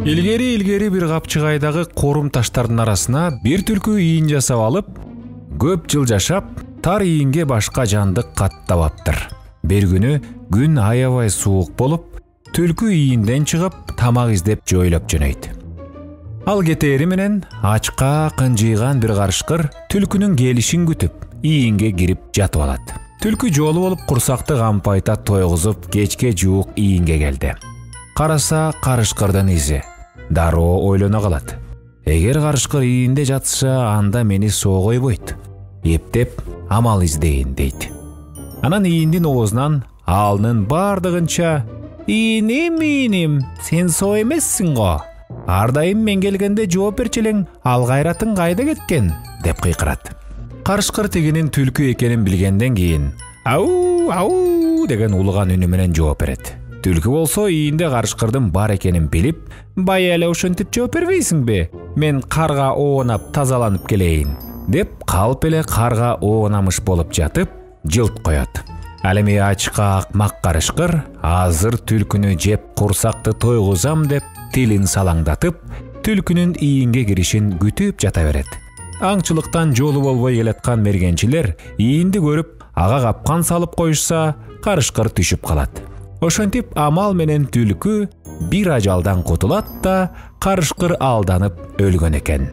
Илгери бир капчыгайдагы корум таштардын арасына бир түлкү ийин жасап алып, көп жыл жашап, тар ийинге башка жандык каттабаптыр. Бир күнү күн аябай суук болуп, түлкү ийинден чыгып, тамак издеп жойлоп жөнөйт. Ал кетери менен ачка кынжыйган бир карышкыр түлкүнүн келишин күтүп, ийинге кирип жатып алат. Түлкү жолу болуп курсакты кампайта тойгузуп, кечке жуук ийинге келди. Караса карышкырдын изи. Дароо ойлоно калат. Эгер карышкыр ийинде жатса, анда мени соо койбойт. Эптеп амал издейин дейт. Анан ийиндин оозунан алынын бардыгынча «Ийиним, сен соо эмессиң го. Ар дайым мен келгенде жооп берчи элең, ал кайратың кайда кеткен?» деп кыйкырат. Карышкыр тигинин түлкү экенин билгенден кийин «Ау» деген улуган үнү менен жооп берет. Түлкү болсо ийинде карышкырдын бар экенин билип, «Бая эле ошентип жооп бербейсиңби? Мен карга оонап тазаланып келейин» деп калп эле карга оонамыш болуп жатып, жылт коет. Ал эми ачка акмак карышкыр азыр түлкүнү жеп курсакты тойгузам деп тилин салаңдатып, түлкүнүн ийинге киришин күтүп жата берет. Аңчылыктан жолу болбой келаткан мергенчилер ийинди көрүп, ага капкан салып коюшса, карышкыр түшүп калат. Ошентип амал менен түлкү бир ажалдан кутулат да карышкыр алданып өлгөн экен.